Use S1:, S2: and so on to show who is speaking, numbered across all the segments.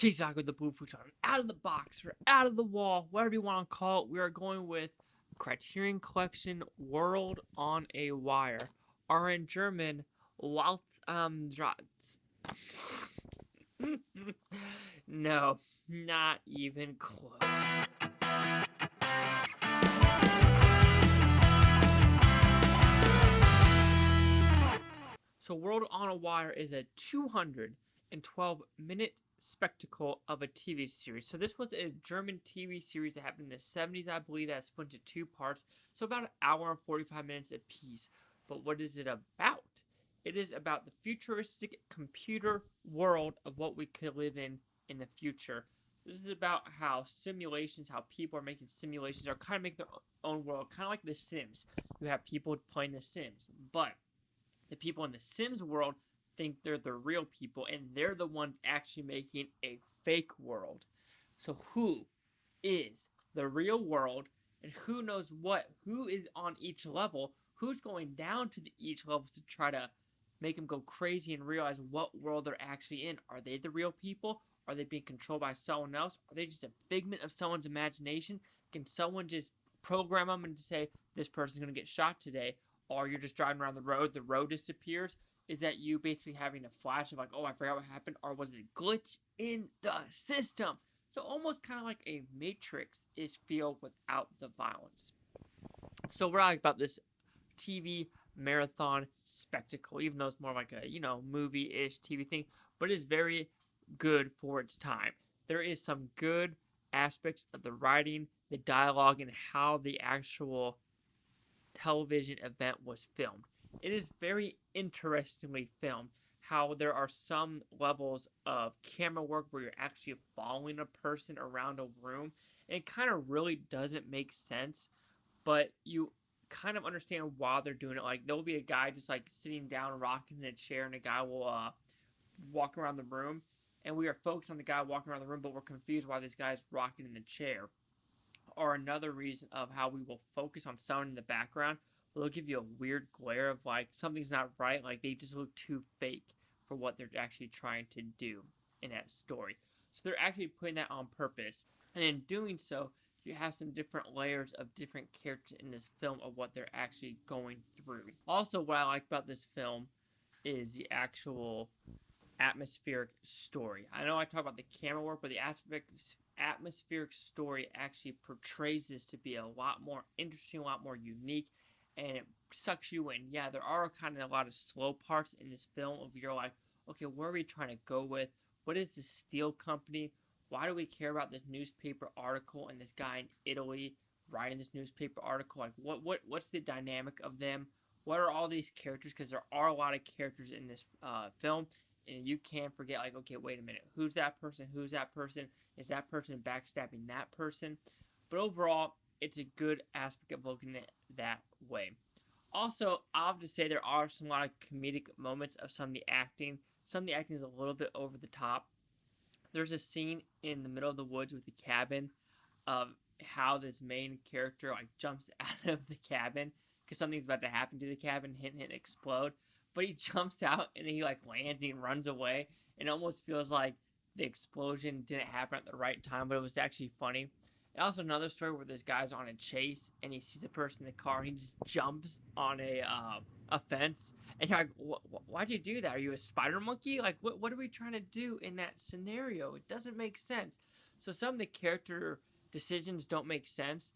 S1: Cheeseock with the blue futon. Out of the box, or out of the wall, whatever you want to call it. We are going with Criterion Collection World on a Wire. Or in German, Welt Draht. No, not even close. So World on a Wire is a 212-minute spectacle of a TV series. So this was a German TV series that happened in the 70s, I believe, that split into two parts. So about an hour and 45 minutes apiece. But what is it about? It is about the futuristic computer world of what we could live in the future. This is about how simulations, how people are making simulations, or kind of make their own world, kind of like The Sims. You have people playing The Sims, but the people in the Sims world think they're the real people, and they're the ones actually making a fake world. So who is the real world, and who knows what? Who is on each level? Who's going down to each level to try to make them go crazy and realize what world they're actually in? Are they the real people? Are they being controlled by someone else? Are they just a figment of someone's imagination? Can someone just program them and say, this person's going to get shot today? Or you're just driving around the road disappears? Is that you basically having a flash of like, oh, I forgot what happened? Or was it a glitch in the system? So almost kind of like a Matrix-ish feel without the violence. So what I like about this TV marathon spectacle, even though it's more like a, movie-ish TV thing, but it is very good for its time. There is some good aspects of the writing, the dialogue, and how the actual television event was filmed. It is very interestingly filmed. How there are some levels of camera work where you're actually following a person around a room, and it kind of really doesn't make sense, but you kind of understand why they're doing it. Like, there'll be a guy just like sitting down, rocking in a chair, and a guy will walk around the room, and we are focused on the guy walking around the room, but we're confused why this guy's rocking in the chair. Or another reason of how we will focus on someone in the background, they'll give you a weird glare of like something's not right, like they just look too fake for what they're actually trying to do in that story. So they're actually putting that on purpose, and in doing so, you have some different layers of different characters in this film of what they're actually going through. Also, what I like about this film is the actual atmospheric story. I know I talk about the camera work, but the atmospheric story actually portrays this to be a lot more interesting, a lot more unique, and it sucks you in. Yeah, there are kind of a lot of slow parts in this film of you're like, okay, where are we trying to go with? What is this steel company? Why do we care about this newspaper article and this guy in Italy writing this newspaper article? Like, what's the dynamic of them? What are all these characters? Because there are a lot of characters in this film, and you can't forget, like, okay, wait a minute, who's that person? Who's that person? Is that person backstabbing that person? But overall, it's a good aspect of looking at it that way. Also, I'll have to say there are a lot of comedic moments of some of the acting. Some of the acting is a little bit over the top. There's a scene in the middle of the woods with the cabin of how this main character like jumps out of the cabin because something's about to happen to the cabin, hint, hint, explode. But he jumps out and he like lands and he runs away. And it almost feels like the explosion didn't happen at the right time, but it was actually funny. And also another story where this guy's on a chase and he sees a person in the car. And he just jumps on a fence, and you're like, why'd you do that? Are you a spider monkey? Like, what are we trying to do in that scenario? It doesn't make sense. So some of the character decisions don't make sense,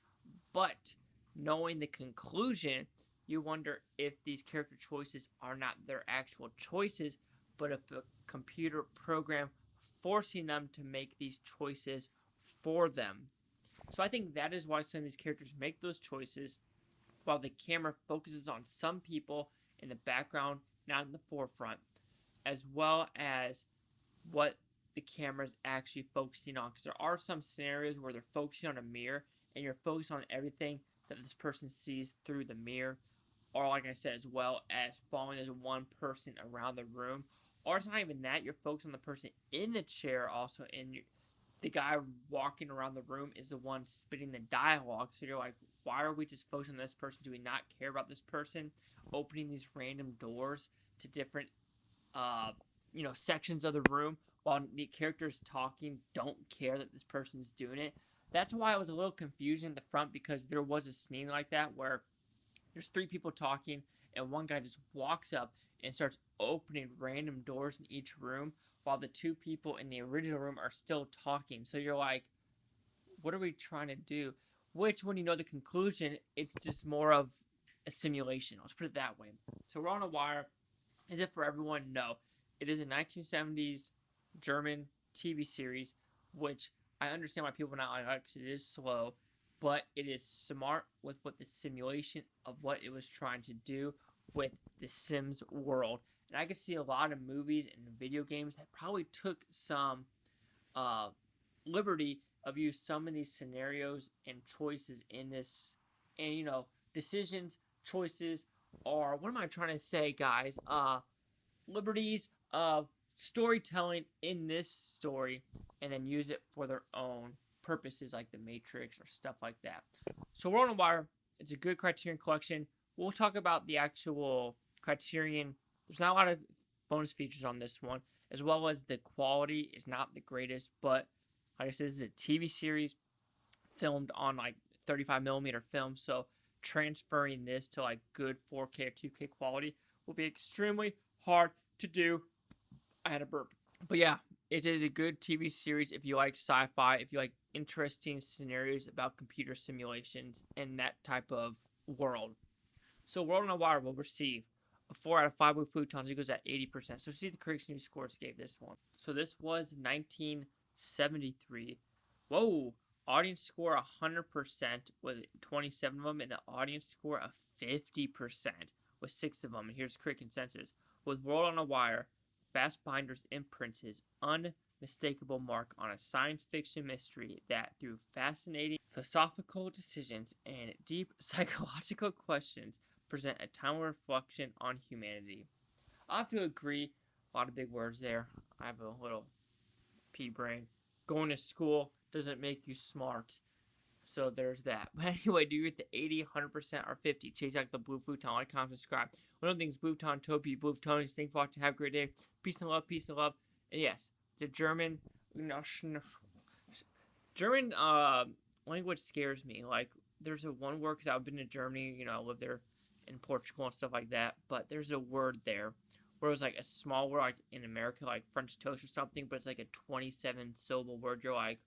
S1: but knowing the conclusion, you wonder if these character choices are not their actual choices, but if a computer program forcing them to make these choices for them. So I think that is why some of these characters make those choices, while the camera focuses on some people in the background, not in the forefront, as well as what the camera is actually focusing on. Because there are some scenarios where they're focusing on a mirror, and you're focused on everything that this person sees through the mirror. Or like I said, as well as following this one person around the room. Or it's not even that, you're focused on the person in the chair also, and the guy walking around the room is the one spitting the dialogue. So you're like, why are we just focusing on this person? Do we not care about this person? Opening these random doors to different, sections of the room. while the characters talking don't care that this person's doing it. That's why I was a little confused in the front, because there was a scene like that where there's three people talking and one guy just walks up and starts opening random doors in each room while the two people in the original room are still talking. So you're like, what are we trying to do? Which, when you know the conclusion, it's just more of a simulation. Let's put it that way. So We're on a Wire. Is it for everyone? No. It is a 1970s German TV series, which I understand why people not like it, because it is slow, but it is smart with what the simulation of what it was trying to do with the Sims world. And I could see a lot of movies and video games that probably took some uh, liberty of use some of these scenarios and choices in this, and decisions, choices, or what am I trying to say, guys? Liberties of storytelling in this story, and then use it for their own purposes, like the Matrix or stuff like that. So We're on a Wire. It's a good Criterion collection. We'll talk about the actual Criterion. There's not a lot of bonus features on this one, as well as the quality is not the greatest, but like I said, this is a TV series filmed on like 35 millimeter film, so transferring this to like good 4K or 2K quality will be extremely hard to do. I had a burp. But yeah, it is a good TV series if you like sci-fi, if you like interesting scenarios about computer simulations and that type of world. So World on a Wire will receive a 4 out of 5 with Futons. It goes at 80%. So see the Critics' News scores gave this one. So this was 1973. Whoa! Audience score 100% with 27 of them, and the audience score of 50% with 6 of them. And here's critic consensus. With World on a Wire, Fassbinder's imprints his unmistakable mark on a science fiction mystery that, through fascinating philosophical decisions and deep psychological questions, present a time of reflection on humanity. I have to agree. A lot of big words there. I have a little pea brain. Going to school doesn't make you smart. So there's that. But anyway, do you get the 80, 100%, or 50? Chase out the Blue Futon. Like, comment, subscribe. One of the things, Blue Futon, Toby, Blue Futonians. Thanks for watching. Have a great day. Peace and love. Peace and love. And yes, it's a German. German language scares me. Like, there's a one word, because I've been to Germany. I lived there in Portugal and stuff like that. But there's a word there where it was like a small word, like in America, like French toast or something. But it's like a 27 syllable word. You're like,